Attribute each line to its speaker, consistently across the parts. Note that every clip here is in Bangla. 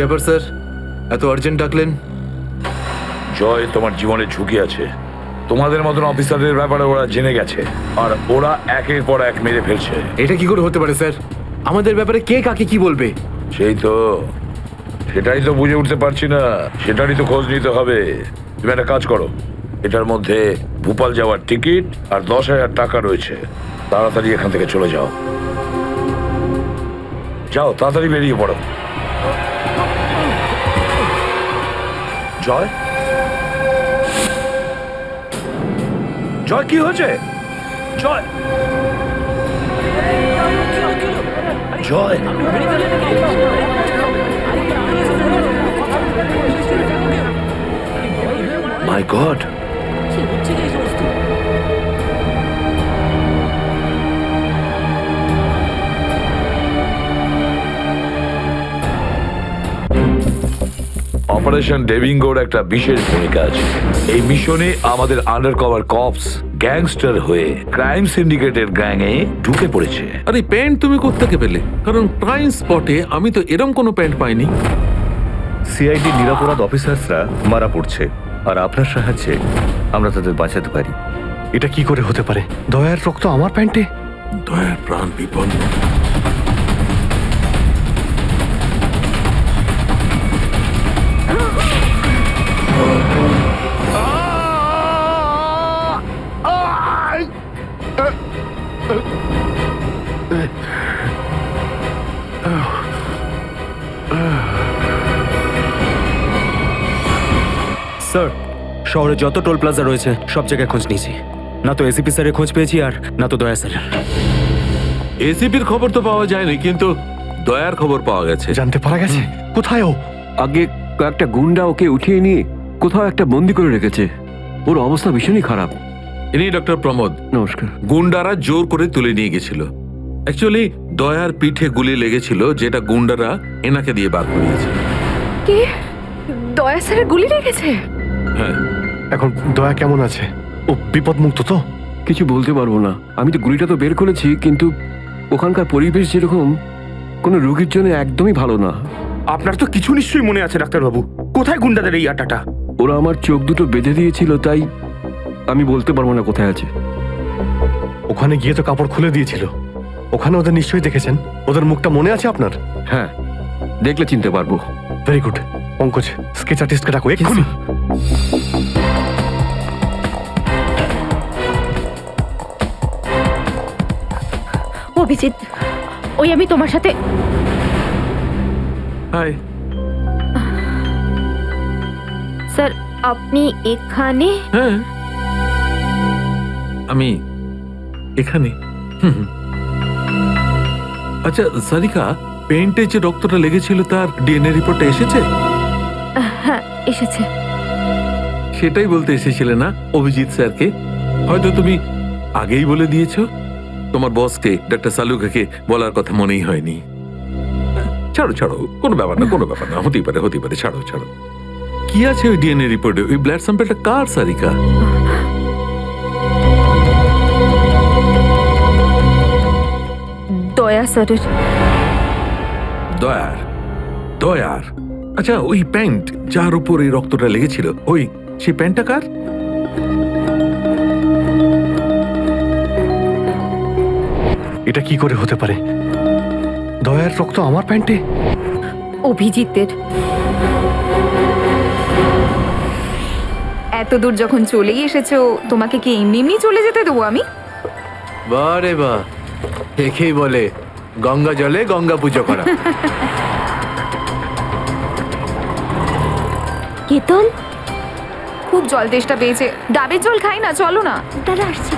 Speaker 1: ব্যাপার স্যার, এত আর্জেন্ট ডাকলেন?
Speaker 2: জয়, তোমার জীবনে ঝুঁকি আছে। তোমাদের মতন অফিসারদের ব্যাপারে ওরা জেনে গেছে, আর ওরা একের পর এক মেরে ফেলছে।
Speaker 1: এটা কি করে হতে পারে স্যার? আমাদের ব্যাপারে কে কাকে কি বলবে?
Speaker 2: সেটাই তো বুঝে উঠতে পারছি না। সেটারই তো খোঁজ নিতে হবে। তুমি একটা কাজ করো, এটার মধ্যে ভোপাল যাওয়ার টিকিট আর 10,000 টাকা রয়েছে। তাড়াতাড়ি এখান থেকে চলে যাও। যাও, তাড়াতাড়ি বেরিয়ে পড়ো। জয়, জয়, কি হয়েছে? জয়, জয়, মাই গড। অপারেশন ডেভিঙ্গোর একটা বিশেষ ভূমিকা আছে এই মিশনে। আমাদের আন্ডার কভার কপস গ্যাংস্টার হয়ে ক্রাইম সিন্ডিকেটের গ্যাংয়ে ঢুকে পড়েছে।
Speaker 3: আরে প্যান্ট তুমি কোত্থেকে পেলে? কারণ ক্রাইম স্পটে আমি তো এরম কোনো প্যান্ট পাইনি।
Speaker 4: সিআইডি নিরাপরাধ অফিসার্সরা মারা পড়ছে, আর আপনার সাহায্যে আমরা তাদের বাঁচাতে পারি।
Speaker 5: এটা কি করে হতে পারে? দয়ার রক্ত আমার প্যান্টে?
Speaker 3: দয়ার প্রাণ বিপন্ন।
Speaker 5: স্যার, শহরে যত টোল প্লাজা রয়েছে সব জায়গায় খোঁজ নিয়েছি। না তো এসিপি স্যারের খোঁজ পেয়েছি, আর না তো দয়া স্যারের।
Speaker 3: এসিপির খবর তো পাওয়া যায়নি, কিন্তু দয়ার খবর পাওয়া গেছে।
Speaker 5: জানতে পারা গেছে কোথায় ও?
Speaker 6: আগে কয়েকটা গুন্ডা ওকে উঠিয়ে নিয়ে কোথাও একটা বন্দি করে রেখেছে। ওর অবস্থা ভীষণই খারাপ।
Speaker 3: ইনি ডক্টর প্রমোদ।
Speaker 6: নমস্কার।
Speaker 3: গুন্ডারা জোর করে তুলে নিয়ে গেছিল। অ্যাকচুয়ালি দয়ার পিঠে গুলি লেগেছিল, যেটা গুন্ডারা এনাকে দিয়ে বার করিয়েছে।
Speaker 7: কে? দয়া স্যারের গুলি লেগেছে?
Speaker 3: হ্যাঁ।
Speaker 5: এখন দয়া কেমন আছে? ও বিপদ মুক্ত তো?
Speaker 6: কিছু বলতে পারবো না। আমি তো গুলিটা তো বের করেছি, কিন্তু ওখানকার পরিবেশ যেরকম কোনো রোগীর জন্য একদমই ভালো না।
Speaker 8: আপনার তো কিছু নিশ্চয়ই মনে আছে ডাক্তারবাবু। কোথায় গুন্ডাদের এই আটাটা?
Speaker 6: ওরা আমার চোখ দুটো বেঁধে দিয়েছিল, তাই আমি বলতে পারবো না কোথায় আছে।
Speaker 5: ওখানে গিয়ে তো কাপড় খুলে দিয়েছিল। ওখানে ওদের নিশ্চয়ই দেখেছেন। ওদের মুখটা মনে আছে আপনার?
Speaker 6: হ্যাঁ, দেখলে চিনতে পারবো।
Speaker 5: Very good. পঙ্কজ, স্কেচ আর্টিস্টকে ডাকো এক্ষুনি।
Speaker 7: অভিজিৎ, ওই আমি তোমার সাথে।
Speaker 3: হাই।
Speaker 7: স্যার, আপনি এখানে?
Speaker 3: হ্যাঁ, আমি এখানে। আচ্ছা সারিকা, পেন্টে যে রক্তটা লেগেছিল তার ডিএনএ রিপোর্টটা এসেছে?
Speaker 7: হ্যাঁ, এসেছে।
Speaker 3: সেটাই বলতে এসেছিলে না অভিজিৎ স্যারকে? হয়তো তুমি আগেই বলে দিয়েছো। তোমার বসকে ডক্টর সালুকাকে বলার কথা মনেই হয়নি। ছাড়ো ছাড়ো, কোনো ব্যাপার না, কোনো ব্যাপার না। হতেই পারে, হতেই পারে। ছাড়ো ছাড়ো। কি আছে ওই ডিএনএ রিপোর্টে? ওই ব্লাড স্যাম্পলটা কার সারিকা?
Speaker 7: দয়া স্যারের।
Speaker 3: দয়ার? দয়ার? আচ্ছা, ওই প্যান্ট যার উপর এই রক্তটা লেগেছিল, ওই সেই প্যান্টটা কার?
Speaker 5: এটা কি করে হতে পারে? দয়ার রক্ত আমার প্যান্টে?
Speaker 7: অভিজিতের। এত দূর যখন চলেই এসেছো, তোমাকে কি এমনি এমনি চলে যেতে দেবো আমি?
Speaker 1: বারে বা, একেই বলে গঙ্গা জলে গঙ্গা পুজো করা।
Speaker 7: কেতন, খুব জল তেষ্টা পেয়েছে। ডাবের জল খাই না, চলো না। দাদা আসছি।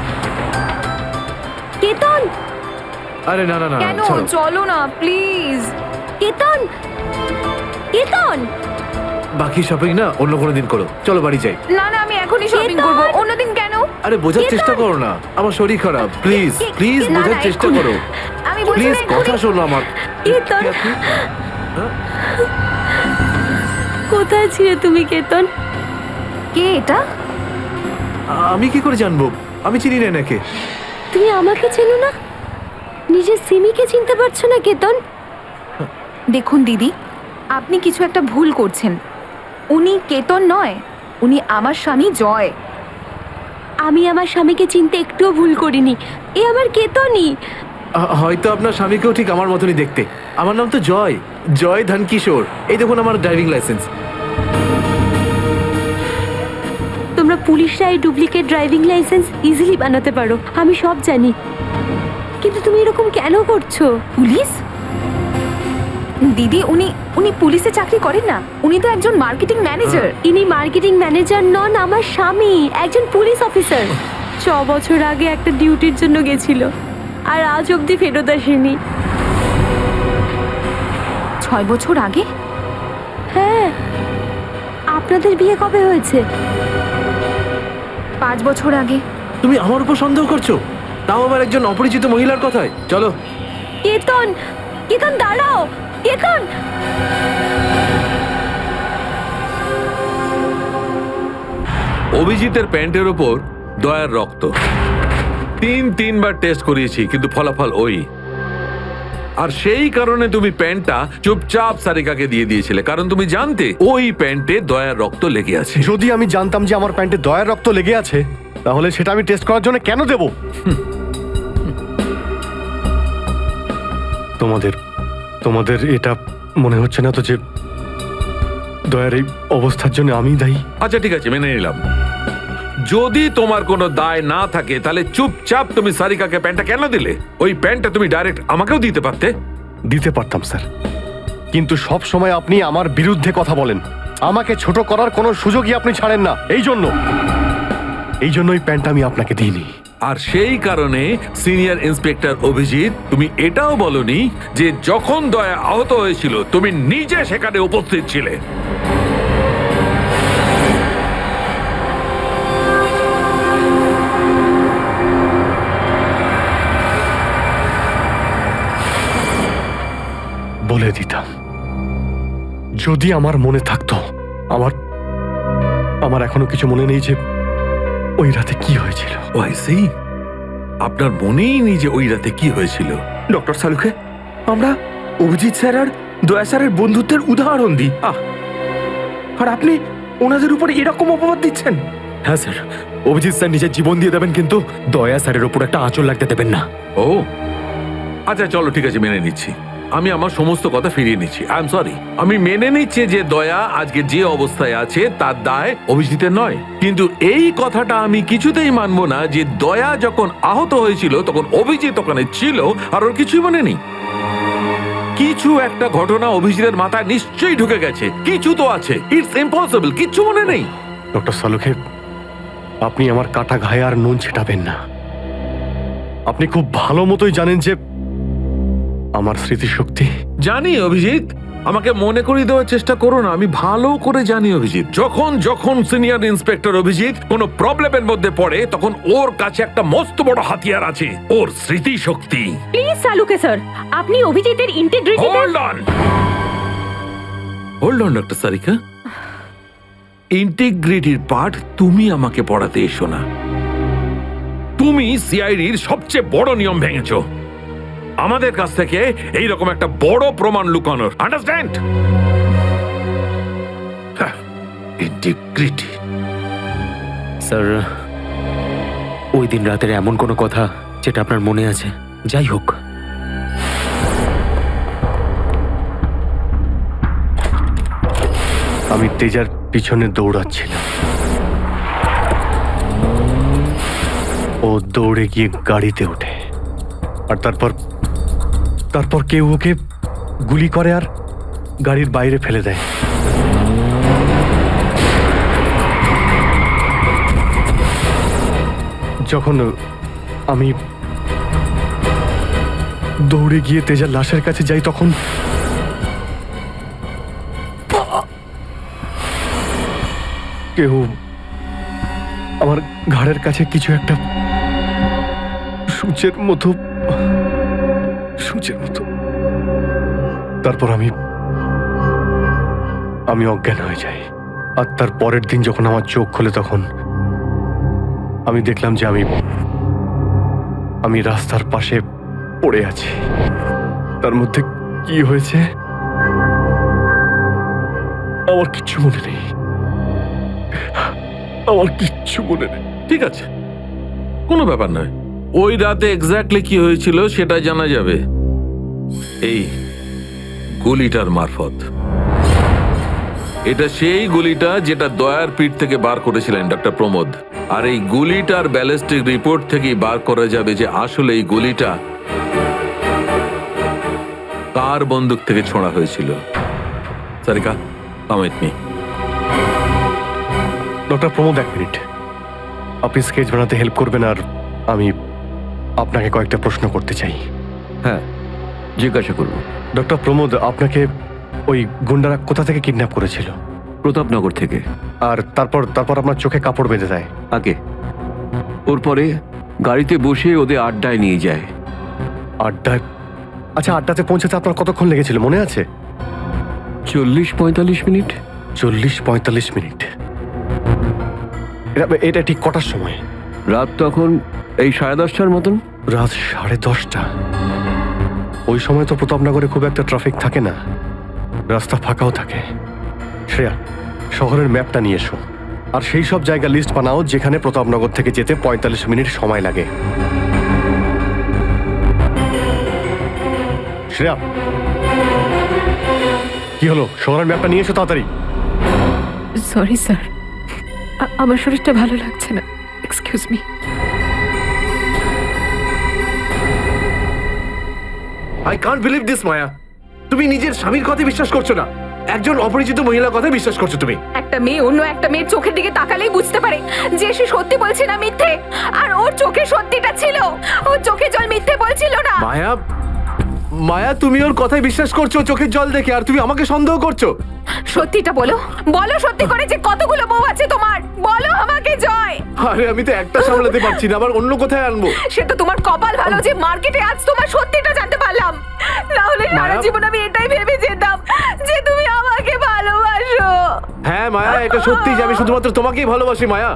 Speaker 7: কেতন!
Speaker 1: আরে না না না,
Speaker 7: কেন?
Speaker 1: ছাড়ো।
Speaker 7: চলো না প্লিজ। কেতন! কেতন!
Speaker 1: বাকি শপিং না অন্য কোনো দিন করো, চলো বাড়ি যাই।
Speaker 7: না না, আমি এখনই শপিং করবো। অন্যদিন কেন?
Speaker 1: আরে বোঝার চেষ্টা করো না, আমার শরীর খারাপ। প্লিজ প্লিজ
Speaker 7: না,
Speaker 1: বোঝার
Speaker 7: না,
Speaker 1: চেষ্টা
Speaker 7: এক্ষুনি।
Speaker 1: করো।
Speaker 7: আমি বলছি
Speaker 1: প্লিজ
Speaker 7: না, এক্ষুনি।
Speaker 1: কথা শোনো আমার।
Speaker 7: কেতন!
Speaker 1: কি আপনি? হ্যাঁ?
Speaker 7: কোথায় ছিলে তুমি কেতন? কে এটা?
Speaker 1: আমি কি করে জানবো? আমি চিনি না এনাকে।
Speaker 7: তুমি আমাকে চেনো না? নিজের সিমিকে চিনতে পারছো না কেতন? দেখুন দিদি, আপনি কিছু একটা ভুল করছেন। উনি কেতন নয়, উনি আমার স্বামী জয়।
Speaker 9: আমি আমার স্বামীকে চিনতে একটুও ভুল করিনি। এ আমার কেতনই।
Speaker 1: হয়তো আপনার স্বামীকেও ঠিক আমার মতনই দেখতে। আমার নাম তো জয়, জয় ধনকিশোর। এই দেখুন আমার ড্রাইভিং লাইসেন্স।
Speaker 9: তোমরা পুলিশরা এই ডুপ্লিকেট ড্রাইভিং লাইসেন্স ইজিলি বানাতে পারো, আমি সব জানি। কিন্তু তুমি এরকম কেন করছো?
Speaker 7: পুলিশ? দিদি, উনি পুলিশে চাকরি করেন না, উনি তো একজন মার্কেটিং ম্যানেজার।
Speaker 9: ইনি মার্কেটিং ম্যানেজার নন, আমার স্বামী একজন পুলিশ অফিসার। 6 বছর আগে একটা ডিউটির জন্য গেছিল, আর আজ অবধি ফেরত আসেনি।
Speaker 7: 6 বছর আগে?
Speaker 9: হ্যাঁ। আপনাদের বিয়ে কবে হয়েছে?
Speaker 7: 5 বছর আগে।
Speaker 1: তুমি আমার উপর সন্দেহ করছো, তাও আবার একজন অপরিচিত মহিলার কথায়। চলো।
Speaker 9: কেতন, কেতন দাঁড়াও, কেতন।
Speaker 3: অভিজিতের প্যান্টের ওপর দয়ার রক্ত। 3বার টেস্ট করিয়েছি, কিন্তু ফলাফল ওই। আর সেই কারণে তুমি প্যান্টটা চুপচাপ সারিকাকে দিয়ে দিয়েছিলে, কারণ তুমি জানতে ওই প্যান্টে দয়ার রক্ত লেগে আছে।
Speaker 10: যদি আমি জানতাম যে আমার প্যান্টে দয়ার রক্ত লেগে আছে, তাহলে সেটা আমি টেস্ট করার জন্য কেন দেব? তোমাদের এটা মনে হচ্ছে না তো যে দয়ার এই অবস্থার জন্য আমি দায়ী?
Speaker 3: আচ্ছা ঠিক আছে, মেনে নিলাম। যদি তোমার কোনো দায় না থাকে, তাহলে চুপচাপ তুমি সারিকাকে প্যান্টটা কেন দিলে? ওই প্যান্টটা তুমি ডাইরেক্ট আমাকেও দিতে পারতে।
Speaker 10: দিতে পারতাম স্যার, কিন্তু সব সময় আপনি আমার বিরুদ্ধে কথা বলেন। আমাকে ছোট করার কোনো সুযোগই আপনি ছাড়েন না। এই জন্য ওই প্যান্টটা আমি আপনাকে দিইনি।
Speaker 3: আর সেই কারণে সিনিয়র ইন্সপেক্টর অভিজিৎ, তুমি এটাও বলনি যে যখন দয়া আহত হয়েছিল তুমি নিজে সেখানে উপস্থিত ছিলে।
Speaker 10: বলে দিতাম, যদি আমার মনে থাকতো। আমার এখনো কিছু মনে নেই যে ওই রাতে কি হয়েছিল।
Speaker 3: আপনার মনেই নেই যে ওই রাতে কি হয়েছিল?
Speaker 8: ডক্টর সালুখে, আমরা অভিজিৎ স্যার আর দয়া স্যারের বন্ধুত্বের উদাহরণ দিই, আর আপনি ওনাদের উপরে এরকম অপবাদ দিচ্ছেন?
Speaker 5: হ্যাঁ স্যার, অভিজিৎ স্যার নিজের জীবন দিয়ে দেবেন, কিন্তু দয়া স্যারের ওপর একটা আঁচল লাগতে দেবেন না।
Speaker 3: ও আচ্ছা, চলো ঠিক আছে, মেনে নিচ্ছি। আমি আমার সমস্ত কথা ফিরিয়ে নিচ্ছি। I am sorry. আমি মেনে নিচ্ছি যে দয়া আজকে যে অবস্থায় আছে তার দায় অভিজিতের নয়, কিন্তু এই কথাটা আমি কিছুতেই মানবো না যে দয়া যখন আহত হয়েছিল তখন অভিজিৎ ওখানে ছিল আর ওর কিছুই মনে নেই। কিছু একটা ঘটনা অভিজিতের মাথায় নিশ্চয়ই ঢুকে গেছে, কিছু তো আছে। ইটস ইম্পসিবল কিচ্ছু মনে নেই।
Speaker 10: ডক্টর সালুখে, আপনি আমার কাটা ঘায়ে আর নুন ছেটাবেন না। আপনি খুব ভালো মতোই জানেন যে আমার স্মৃতিশক্তি।
Speaker 3: জানি অভিজিৎ, আমাকে মনে করিয়ে দেওয়ার চেষ্টা করো না। আমি ভালো করে জানি অভিজিৎ, যখন সিনিয়র ইন্সপেক্টর অভিজিৎ কোনো প্রবলেমের মধ্যে পড়ে তখন ওর কাছে একটা মস্ত বড় হাতিয়ার আছে, ওর স্মৃতিশক্তি।
Speaker 9: প্লিজ সালুকে স্যার, আপনি অভিজিতের integrity.
Speaker 3: Hold on doctor Sarika, ইন্টিগ্রিটির পার্ট তুমি আমাকে পড়াতে এসো না। তুমি সিআইডির সবচেয়ে বড় নিয়ম ভেঙেছো, আমাদের কাছ থেকে এইরকম একটা বড় প্রমাণ লুকানোর। আন্ডারস্ট্যান্ড? ইন্টিগ্রিটি।
Speaker 5: স্যার, ওই দিন রাতের এমন কোনো কথা যেটা আপনার মনে আছে? যাই হোক,
Speaker 10: আমি তেজার পিছনে দৌড়াচ্ছিলাম। ও দৌড়ে গিয়ে গাড়িতে ওঠে, আর তারপর কেউ ওকে গুলি করে আর গাড়ির বাইরে ফেলে দেয়। যখন আমি দৌড়ে গিয়ে তেজার লাশের কাছে যাই, তখন কেউ আমার ঘাড়ের কাছে কিছু একটা সূচের মতো। তারপর আমি অজ্ঞান হয়ে যাই। আর তার পরের দিন যখন আমার চোখ খোলে, তখন আমি দেখলাম যে আমি রাস্তার পাশে পড়ে আছি। তার মধ্যে কি হয়েছে আমার কিচ্ছু মনে নেই, আমার কিচ্ছু মনে নেই।
Speaker 3: ঠিক আছে, কোনো ব্যাপার নয়। ওই রাতে এক্স্যাক্টলি কি হয়েছিল সেটা জানা যাবে এই গুলিটার মারফত। এটা সেই গুলিটা যেটা দয়ার পিঠ থেকে বার করেছিলেন ডক্টর প্রমোদ। আর এই গুলিটার ব্যালিস্টিক রিপোর্ট থেকেই বার করা যাবে যে আসলে এই গুলিটা কার বন্দুক থেকে ছোঁড়া হয়েছিল। Sarika, come with me.
Speaker 10: Doctor Pramod, 1 minute. আপনি স্কেচ বানাতে হেল্প করবেন, আর আমি আপনাকে কয়েকটা প্রশ্ন করতে চাই।
Speaker 6: হ্যাঁ, জিজ্ঞাসা করব।
Speaker 10: ডক্টর প্রমোদ, আপনাকে ওই গুন্ডারা কোথা থেকে কিডন্যাপ করেছিল?
Speaker 6: প্রতাপনগর থেকে।
Speaker 10: আর তারপর তারপর আপনার চোখে কাপড় বেঁধে দেয়?
Speaker 6: আগে ওর পরে গাড়িতে বসে ওদের আড্ডায় নিয়ে যায়।
Speaker 10: আড্ডায়? আচ্ছা, আড্ডাতে পৌঁছাতে আপনার কতক্ষণ লেগেছিল মনে আছে?
Speaker 6: 40-45 মিনিট।
Speaker 10: 40-45 মিনিট। এটা ঠিক কটার সময়?
Speaker 6: রাত তখন এই 10:30টার মতন।
Speaker 10: রাত 10:30টা? ওই সময় তো প্রতাপনগরে খুব একটা ট্রাফিক থাকে না, রাস্তা ফাঁকাও থাকে। শ্রেয়া, শহরের ম্যাপটা নিয়ে এসো, আর সেই সব জায়গা লিস্ট বানাও যেখানে প্রতাপনগর থেকে যেতে 45 মিনিট সময় লাগে। শ্রেয়া, কি হলো? শহরের ম্যাপটা নিয়ে এসো তাড়াতাড়ি।
Speaker 7: সরি স্যার, আমার শরীরটা ভালো লাগছে না, excuse me.
Speaker 1: I can't believe this Maya. তুমি নিজের স্বামীর কথা বিশ্বাস করছো না, একজন অপরিচিত মহিলার কথা বিশ্বাস করছো তুমি।
Speaker 7: একটা মেয়ে অন্য একটা মেয়ের চোখের দিকে তাকালেই বুঝতে পারে যে সে সত্যি বলছে না মিথ্যে। আর ওর চোখে সত্যিটা ছিল, ওর চোখে জল মিথ্যে বলছিল না।
Speaker 1: মায়া, মায়া, তুমি ওর কথায় বিশ্বাস করছো চোখের জল দেখে, আর তুমি আমাকে সন্দেহ করছো।
Speaker 7: সত্যিটা বলো, বলো সত্যি করে যে কতগুলো বউ আছে তোমার, বলো আমাকে জয়।
Speaker 1: আরে আমি তো একটা সামলাতে পারছি না, আবার অন্য কোথায় আনবো?
Speaker 7: সে তো তোমার কপাল ভালো যে মার্কেটে আজ তোমার সত্যিটা জানতে পারলাম, না হলে সারা
Speaker 1: মায়া-
Speaker 7: জীবন আমি এটাই ভেবে যেতাম যে তুমি আমাকে ভালোবাসো।
Speaker 1: হ্যাঁ মায়া, এটা সত্যি যে আমি শুধুমাত্র তোমাকেই ভালোবাসি মায়া।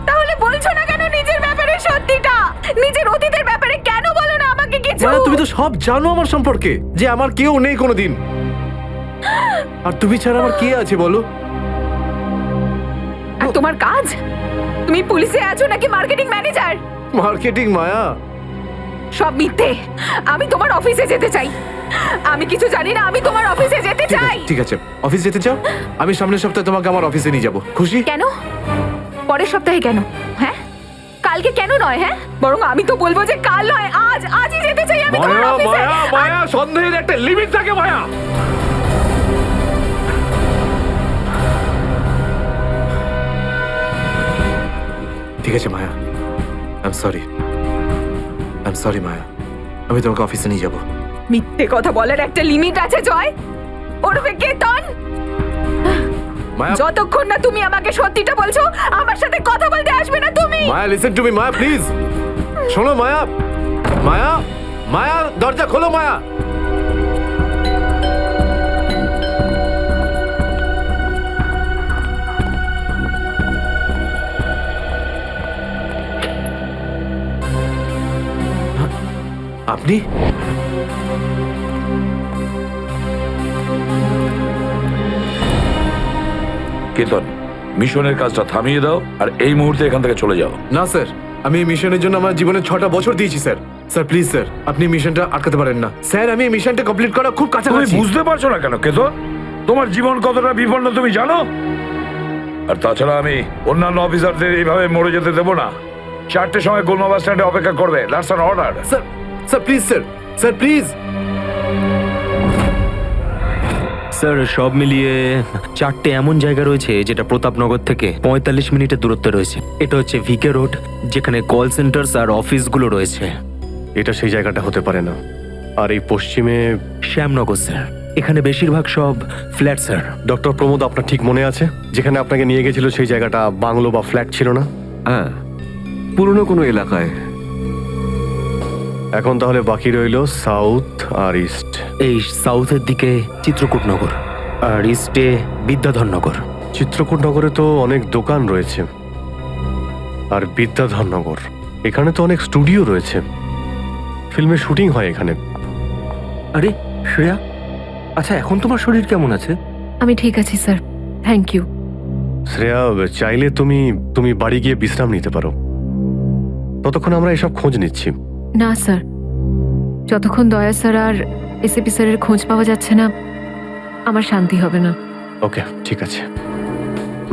Speaker 7: তাহলে বলছো না কেন নিজের ব্যাপারে সত্যিটা? নিজের অতীতের ব্যাপারে কেন বলো না আমাকে কিছু?
Speaker 1: মায়া, তুমি তো সব জানো আমার সম্পর্কে, যে আমার কেউ নেই কোনোদিন। আর তুমি ছাড়া আমার কে আছে বলো?
Speaker 7: আর তোমার কাজ? তুমি পুলিশে আছো নাকি মার্কেটিং ম্যানেজার?
Speaker 1: মার্কেটিং মায়া।
Speaker 7: সব মিথ্যে। আমি তোমার অফিসে যেতে চাই। আমি কিছু জানি না, আমি তোমার অফিসে যেতে
Speaker 1: ঠিক
Speaker 7: চাই।
Speaker 1: আছে, ঠিক আছে, অফিস যেতে চাও? আমি সামনের সপ্তাহে তোমাকে আমার অফিসে নিয়ে যাবো। খুশি?
Speaker 7: কেন? পরের সপ্তাহে কেন? হ্যাঁ, কালকে কেন নয়? হ্যাঁ, বরং আমি তো বলবো যে কাল নয়, আজই যেতে চাই আমি তোমার
Speaker 1: মায়া,
Speaker 7: অফিসে।
Speaker 1: মায়া, মায়া, সন্দেহের একটা লিমিট থাকে মায়া। ঠিক আছে মায়া, আই এম সরি মায়া, আমি তোমাকে অফিসে নিয়ে যাবো।
Speaker 7: মিথ্যে কথা বলার একটা লিমিট আছে জয়, ওরফে কেতন।
Speaker 1: মায়া,
Speaker 7: যতক্ষণ না তুমি আমাকে সত্যিটা বলছো, আমার সাথে কথা বলতে আসবে না তুমি।
Speaker 1: Maya, listen to me Maya, please শোনো মায়া। মায়া, মায়া, দরজা খোলো মায়া। আপনি?
Speaker 2: কেতন, মিশনের কাজটা থামিয়ে দাও আর এই মুহূর্তে এখান থেকে চলে যাও।
Speaker 1: না স্যার, আমি এই মিশনের জন্য আমার জীবনে 6টা বছর দিয়েছি স্যার। স্যার প্লিজ স্যার, আপনি মিশনটা আটকাতে পারেন না স্যার। আমি এই মিশনটা কমপ্লিট করা খুব
Speaker 2: তুমি
Speaker 1: কাছাকাছি।
Speaker 2: বুঝতে পারছো না কেন কেতন? তোমার জীবন কতটা বিপন্ন তুমি জানো? আর তাছাড়া আমি অন্যান্য অফিসারদের এইভাবে মরে যেতে দেবো না। 4টের সময় গোলমা বাস স্ট্যান্ডে অপেক্ষা করবে। That's an order.
Speaker 1: Sir, sir please sir, sir please.
Speaker 5: Sir, সব মিলিয়ে 4টে এমন জায়গা রয়েছে যেটা প্রতাপনগর থেকে 45 মিনিটের দূরত্বে রয়েছে। এটা হচ্ছে ভিকে রোড, যেখানে কল সেন্টার্স আর অফিসগুলো রয়েছে।
Speaker 10: এটা সেই জায়গাটা হতে পারে না। আর এই পশ্চিমে
Speaker 5: শ্যামনগর স্যার, এখানে বেশিরভাগ সব ফ্ল্যাট স্যার।
Speaker 10: ডক্টর প্রমোদ, আপনার ঠিক মনে আছে যেখানে আপনাকে নিয়ে গেছিল সেই জায়গাটা বাংলো বা ফ্ল্যাট ছিল না?
Speaker 6: হ্যাঁ, পুরনো কোনো এলাকায়।
Speaker 10: এখন তাহলে বাকি রইল সাউথ আর ইস্ট।
Speaker 5: এই সাউথের দিকে চিত্রকূটনগর আর ইস্টে বিদ্যাধরনগর।
Speaker 10: চিত্রকূট নগরে তো অনেক দোকান রয়েছে, আর বিদ্যাধরনগর এখানে তো অনেক স্টুডিও রয়েছে, ফিল্মের শুটিং হয় এখানে।
Speaker 8: আরে শ্রেয়া, আচ্ছা এখন তোমার শরীর কেমন আছে?
Speaker 7: আমি ঠিক আছি স্যার। Thank you.
Speaker 10: শ্রেয়া, চাইলে তুমি তুমি বাড়ি গিয়ে বিশ্রাম নিতে পারো, ততক্ষণ আমরা এসব খোঁজ নিচ্ছি।
Speaker 7: না স্যার, যতক্ষণ দয়া স্যার আর এসিপি স্যারের খোঁজ পাওয়া যাচ্ছে না আমার শান্তি হবে না।
Speaker 10: ওকে, ঠিক আছে।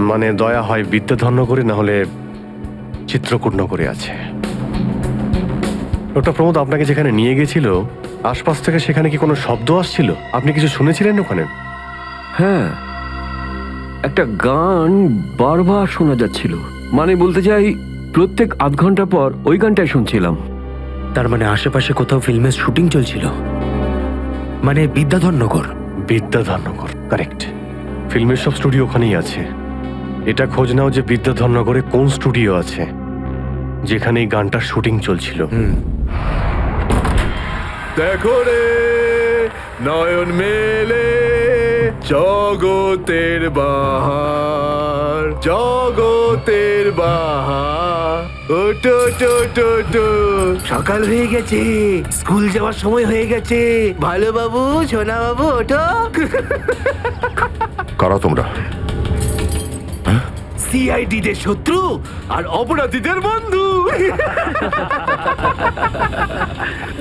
Speaker 10: মানে দয়া হয় বিদ্যাধন্য করে, না হলে চিত্রকূট করে আছে। ডক্টর প্রমোদ আপনাকে যেখানে নিয়ে গেছিল, আশপাশ থেকে সেখানে কি কোনো শব্দ আসছিল? আপনি কিছু শুনেছিলেন ওখানে?
Speaker 6: হ্যাঁ, একটা গান বারবার শোনা যাচ্ছিল। মানে বলতে চাই, প্রত্যেক আধ ঘন্টা পর ওই গানটাই শুনছিলাম।
Speaker 5: তার মানে আশেপাশে কোথাও ফিল্মের শুটিং চলছিল, মানে বিদ্যাধরনগর।
Speaker 10: বিদ্যাধরনগর, কারেক্ট। ফিল্মের সব স্টুডিও ওখানেই আছে। এটা খোঁজ নাও যে বিদ্যাধরনগরে কোন স্টুডিও আছে যেখানে এই গানটার শুটিং চলছিল।
Speaker 1: দেখো রে নয়ন মেলে জগতের বাহার, জগতের বাহার। ওটো টো টো টো, সকাল হয়ে গেছে, স্কুল যাওয়ার সময় হয়ে গেছে। ভালো বাবু, সোনা বাবু, ওঠো।
Speaker 2: কারা তোমরা?
Speaker 1: সিআইডি দের শত্রু আর অপরাধীদের বন্ধু।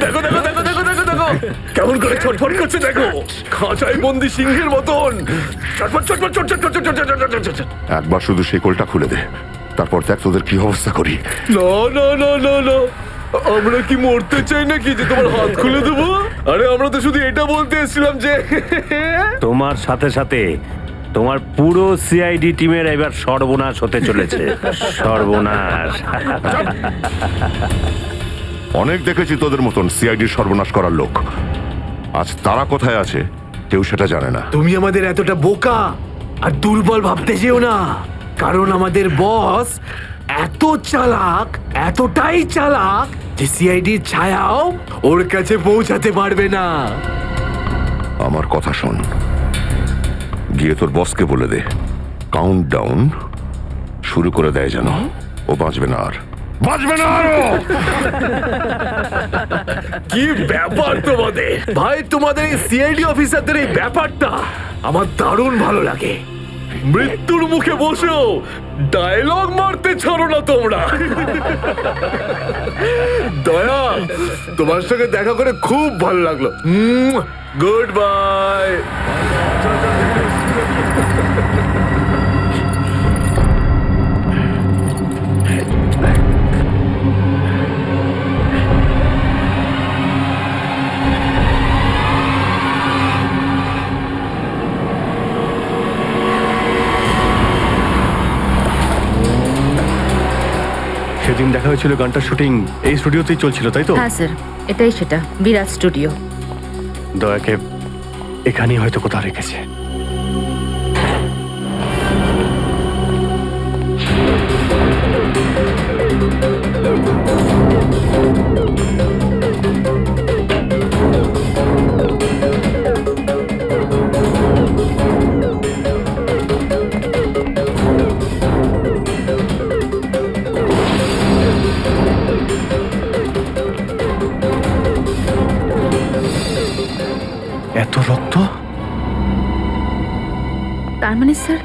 Speaker 1: দেখো দেখো দেখো দেখো দেখো দেখো কেমন করে ছটফট করছে, দেখো খাঁচায় বন্দি সিংহের মতন ছটফট ছটফট ছটফট ছটফট ছটফট।
Speaker 2: একবার শুধু শেকলটা খুলে দে, তারপর দেখ তোদের কি অবস্থা করি।
Speaker 1: না না না না না, আমরা কি মরতে চাই নাকি যে তোমার হাত খুলে দেবো? আরে আমরা তো শুধু এটা বলতে এসেছিলাম যে
Speaker 11: তোমার সাথে সাথে তোমার পুরো সিআইডি টিমের এবার সর্বনাশ হতে চলেছে। সর্বনাশ।
Speaker 2: অনেক দেখেছি তোদের মতন সিআইডির সর্বনাশ করার লোক। আজ তারা কোথায় আছে কেউ সেটা জানে না।
Speaker 1: তুমি আমাদের এতটা বোকা আর দুর্বল ভাবতে যেও না, কারণ আমাদের বস এত চালাক, এতটাই চালাক যে সিআইডির ছায়াও ওর কাছে পৌঁছাতে পারবে না।
Speaker 2: আমার কথা শোন, গিয়ে তোর বসকে বলে দে কাউন্ট ডাউন শুরু করে দেয় যেন ও বাঁচবে না আর, বাঁচবে না আরো।
Speaker 1: কি ব্যাপার তোমাদের ভাই, তোমাদের এই সিআইডি অফিসারদের এই ব্যাপারটা আমার দারুণ ভালো লাগে। মৃত্যুর মুখে বসেও ডায়লগ মারতে ছাড়ো না তোমরা। দয়া, তোমার সঙ্গে দেখা করে খুব ভালো লাগলো। Good bye.
Speaker 10: সেদিন দেখা হয়েছিল গানটার শুটিং এই স্টুডিওতেই চলছিল, তাই তো?
Speaker 7: হ্যাঁ স্যার, এটাই সেটা, বিরাট স্টুডিও।
Speaker 10: দয়াকে এখানেই হয়তো কোথাও রেখেছে। এত রক্ত?
Speaker 7: তার মানে স্যার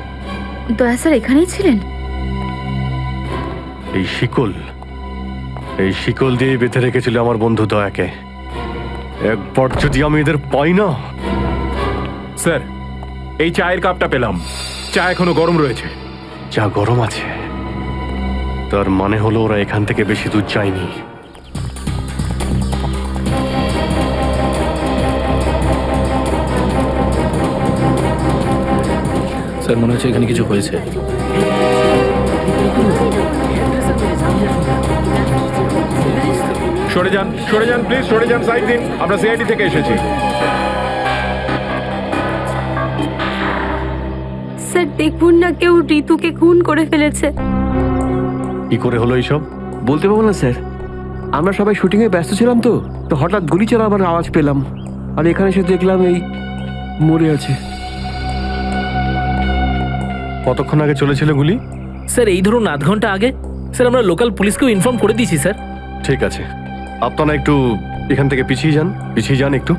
Speaker 7: দয়া স্যার এখানেই ছিলেন?
Speaker 10: এই শিকল দিয়ে বেঁধে রেখেছিল আমার বন্ধু দয়াকে। একবার যদি আমি এদের পাই না।
Speaker 8: স্যার, এই চায়ের কাপটা পেলাম, চা এখনো গরম রয়েছে।
Speaker 10: যা গরম আছে তার মানে হলো ওরা এখান থেকে বেশি দূর যায়নি।
Speaker 1: স্যার মনে হচ্ছে এখানে কিছু হয়েছে।
Speaker 8: সরে যান, সরে যান প্লিজ, সরে যান, সাইড দিন। আমরা সিআইডি থেকে এসেছি।
Speaker 9: স্যার দেখুন না, কেউ ঋতুকে খুন করে ফেলেছে।
Speaker 10: কি করে হলো এইসব?
Speaker 6: বলতে পারবো না স্যার, আমরা সবাই শুটিংয়ে ব্যস্ত ছিলাম তো তো হঠাৎ গুলি চালাবার আওয়াজ পেলাম, আর এখানে এসে দেখলাম এই মরে আছে।
Speaker 10: কতক্ষণ আগে চলেছিল গুলি?
Speaker 12: স্যার এই ধরুন আধ ঘন্টা আগে। স্যার আমরা লোকাল পুলিশকেও ইনফর্ম করে দিয়েছি স্যার।
Speaker 10: ঠিক আছে, আপনারা একটু এখান থেকে পিছিয়ে যান একটু।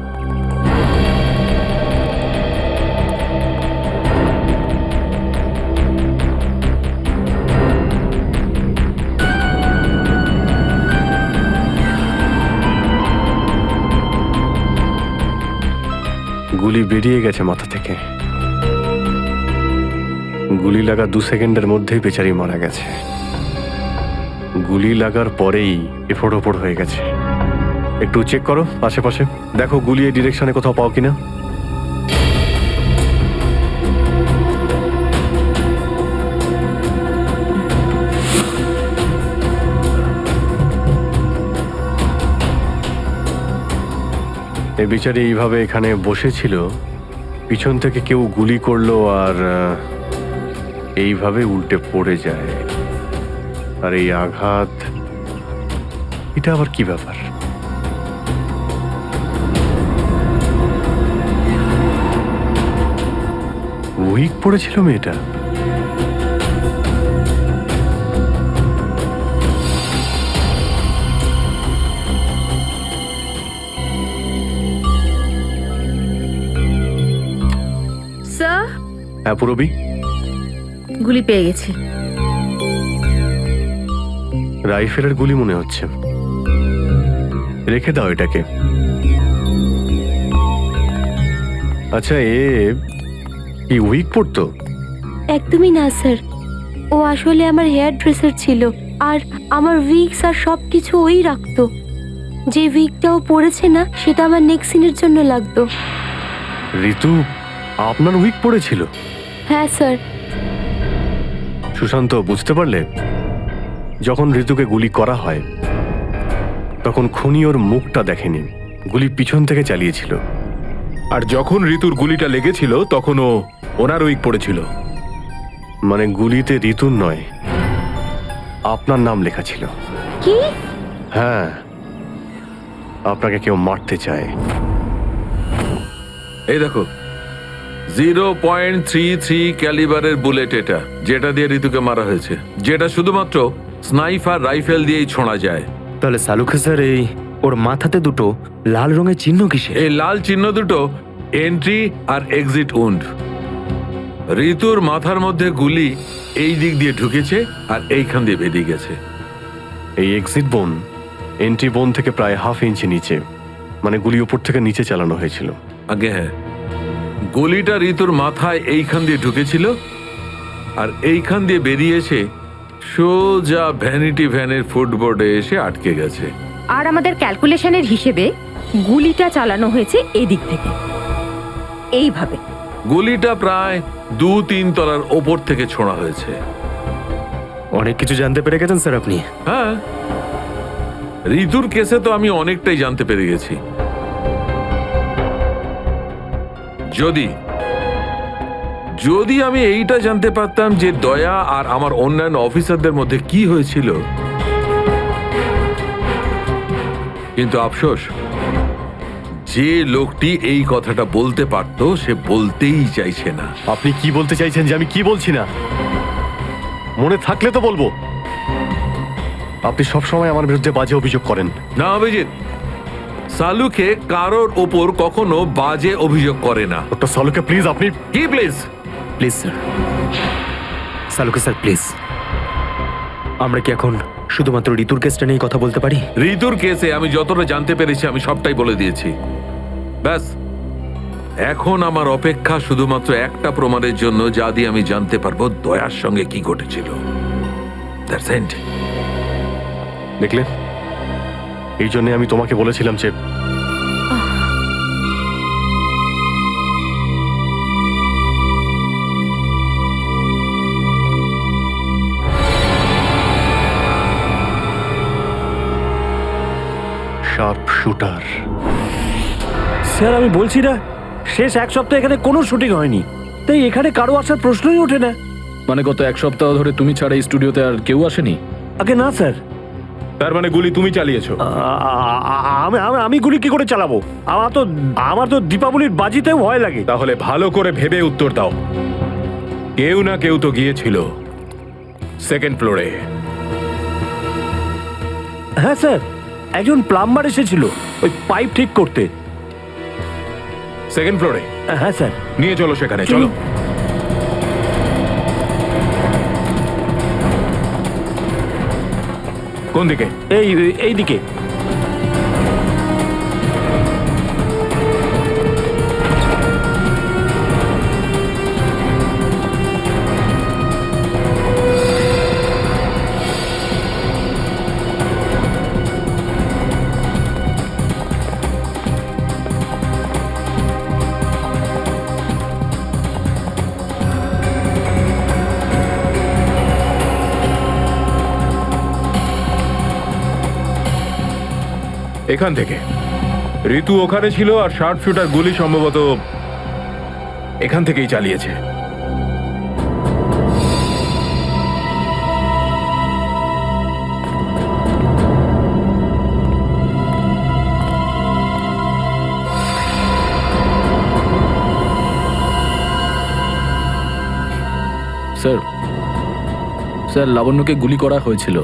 Speaker 10: গুলি বেরিয়ে গেছে মাথা থেকে। গুলি লাগা 2 সেকেন্ডের মধ্যেই বেচারি মারা গেছে। গুলি লাগার পরেই এফোড় ওপড় হয়ে গেছে। একটু চেক করো আশেপাশে, দেখো গুলি এই ডিরেকশনে কোথাও পাও কিনা। এই বিচারি এইভাবে এখানে বসেছিল, পিছন থেকে কেউ গুলি করলো আর এইভাবে উল্টে পড়ে যায়। আর এই আঘাত, এটা আবার কি ব্যাপার? উইক পড়েছিল মেয়েটা।
Speaker 7: স্যার,
Speaker 10: হ্যাঁ পুরবি,
Speaker 7: গুলি পেয়ে গেছি।
Speaker 10: রাইফেলের গুলি মনে হচ্ছে। রেখে দাও এটাকে। আচ্ছা, কি উইক পড়তো?
Speaker 9: একদমই না স্যার, ও আসলে আমার হেয়ার ড্রেসার ছিল, আর আমার উইগস আর সব কিছু ওই রাখতো। যে উইগটা ও পরেছে না, সেটা আমার নেক্সট সিনের জন্য লাগতো।
Speaker 10: ঋতু আপনার উইক পড়েছিল?
Speaker 9: হ্যাঁ স্যার।
Speaker 10: সুশান্ত, বুঝতে পারলে? যখন ঋতুকে গুলি করা হয় তখন খুনি ওর মুখটা দেখেনি, গুলি পিছন থেকে চালিয়েছিল।
Speaker 1: আর যখন ঋতুর গুলিটা লেগেছিল তখন ওনার উইক পড়েছিল।
Speaker 10: মানে গুলিতে ঋতুর নয়, আপনার নাম লেখা ছিল।
Speaker 9: কি?
Speaker 10: হ্যাঁ, আপনাকে কেউ মারতে চায়।
Speaker 3: এই দেখো, 0.33 ক্যালিবারের বুলেট এটা, যেটা দিয়ে ঋতুকে মারা হয়েছে, যেটা শুধুমাত্র স্নাইপার রাইফেল দিয়েই ছোঁড়া যায়।
Speaker 5: তাহলে সালুখে স্যার, এই ওর মাথাতে দুটো লাল রঙের চিহ্ন কিসে?
Speaker 3: এই লাল চিহ্ন দুটো এন্ট্রি আর এক্সিট উন্ড। ঋতুর মাথার মধ্যে গুলি এই দিক দিয়ে ঢুকেছে আর এইখান দিয়ে বেরিয়ে গেছে।
Speaker 10: এই এক্সিট বোন এন্ট্রি বোন থেকে প্রায় 1/2 ইঞ্চি নিচে, মানে গুলি উপর থেকে নিচে চালানো হয়েছিল।
Speaker 3: আগে হ্যাঁ, গুলিটা ঋতুর মাথায় এইখান দিয়ে ঢুকেছিল আর এইখান দিয়ে বেরিয়ে এসে সোজা ভ্যানিটি ভ্যানের ফুটবোর্ডে এসে আটকে গেছে।
Speaker 7: আর আমাদের ক্যালকুলেশনের হিসেবে গুলিটা চালানো হয়েছে এদিক থেকে, এইভাবে।
Speaker 3: গুলিটা প্রায় 2-3 তলার ওপর থেকে ছোঁড়া হয়েছে।
Speaker 5: অনেক কিছু জানতে পেরে গেছেন স্যার আপনি।
Speaker 3: হ্যাঁ, ঋতুর কেসে তো আমি অনেকটাই জানতে পেরে গেছি। যদি আমি এইটা জানতে পারতাম যে দয়া আর আমার অন্যান্য অফিসারদের মধ্যে কি হয়েছিল, কিন্তু আফসোস, যে লোকটি এই কথাটা বলতে পারতো সে বলতেই চাইছে না।
Speaker 10: আপনি কি বলতে চাইছেন যে আমি কি বলছি না? মনে থাকলে তো বলবো। আপনি সবসময় আমার বিরুদ্ধে বাজে অভিযোগ করেন।
Speaker 3: না অভিজিৎ, সালুকে কারোর ওপর কখনো বাজে অভিযোগ করে না।
Speaker 10: ওটা সালুকে প্লিজ, আপনি
Speaker 3: কি please?
Speaker 5: Please sir, Saluke sir please, আমরা কি এখন শুধুমাত্র ঋতুর কেসটা নিয়ে কথা বলতে পারি?
Speaker 3: ঋতুর কেসে আমি যতটা জানতে পেরেছি আমি সবটাই বলে দিয়েছি। ব্যাস, এখন আমার অপেক্ষা শুধুমাত্র একটা প্রমাণের জন্য, যা দিয়ে আমি জানতে পারবো দয়ার সঙ্গে কি ঘটেছিল। That's it.
Speaker 10: দেখলে, এই জন্য আমি তোমাকে বলেছিলাম যে শার্প শুটার।
Speaker 11: স্যার আমি বলছি না, শেষ 1 সপ্তাহ এখানে কোনো শুটিং হয়নি, তাই এখানে কারো আসার প্রশ্নই ওঠে না।
Speaker 12: মানে গত 1 সপ্তাহ ধরে তুমি ছাড়া এই স্টুডিওতে আর কেউ আসেনি?
Speaker 11: আগে না স্যার।
Speaker 1: তার মানে গুলি তুমি চালিয়েছো?
Speaker 11: আমি গুলি কি করে চালাবো? আমার তো দীপাবলির বাজিতেও ভয় লাগে।
Speaker 1: তাহলে ভালো করে ভেবে উত্তর দাও। কেউ না কেউ তো গিয়েছিল 2nd ফ্লোরে।
Speaker 11: হ্যাঁ স্যার, একজন প্লাম্বার এসেছিল ওই পাইপ ঠিক করতে।
Speaker 1: 2nd ফ্লোরে?
Speaker 11: হ্যাঁ স্যার।
Speaker 1: নিয়ে চলো সেখানে, চলো। কোন দিকে?
Speaker 11: এই দিকে।
Speaker 8: এখান থেকে। ঋতু ওখানে ছিল আর শার্প শুটার গুলি সম্ভবত এখান থেকেই চালিয়েছে।
Speaker 12: স্যার স্যার লাবণ্যকে গুলি করা হয়েছিল,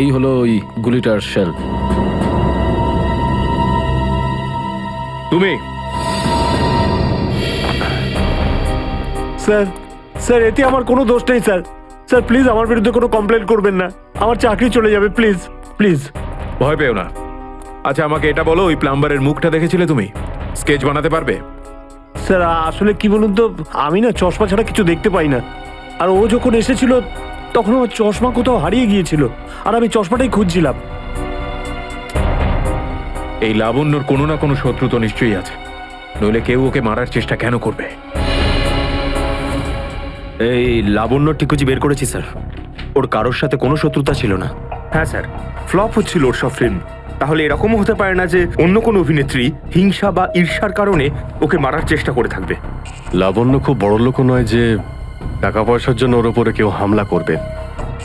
Speaker 12: এই হলো ওই গুলিটার শেল।
Speaker 8: তুমি
Speaker 11: স্যার স্যার এতে আমার কোনো দোষ নেই স্যার। স্যার প্লিজ আমার বিরুদ্ধে কোনো কমপ্লেন করবেন না, আমার চাকরি চলে যাবে, প্লিজ প্লিজ।
Speaker 8: ভয় পেও না। আচ্ছা আমাকে এটা বলো, ওই প্লাম্বারের মুখটা দেখেছিলে তুমি? স্কেচ বানাতে পারবে?
Speaker 11: স্যার আসলে কি বলুন তো, আমি না চশমা ছাড়া কিছু দেখতে পাই না। আর ও যখন এসেছিল তখন আমার চশমা কোথাও হারিয়ে গিয়েছিল, আর আমি চশমাটাই খুঁজছিলাম।
Speaker 8: এই লাবণ্যর কোনো না কোনো শত্রু তো নিশ্চয়ই আছে, নইলে কেউ ওকে মারার চেষ্টা কেন করবে?
Speaker 5: এই লাবণ্য টিকুজি বের করেছি স্যার, ওর কারোর সাথে কোনো শত্রুতা ছিল না।
Speaker 13: হ্যাঁ স্যার, ফ্লপ হচ্ছিল ওর সব ফিল্ম। তাহলে এরকমও হতে পারে না যে অন্য কোনো অভিনেত্রী হিংসা বা ঈর্ষার কারণে ওকে মারার চেষ্টা করে থাকবে।
Speaker 10: লাবণ্য খুব বড় লোক নয় যে টাকা পয়সার জন্য ওর উপরে কেউ হামলা করবে।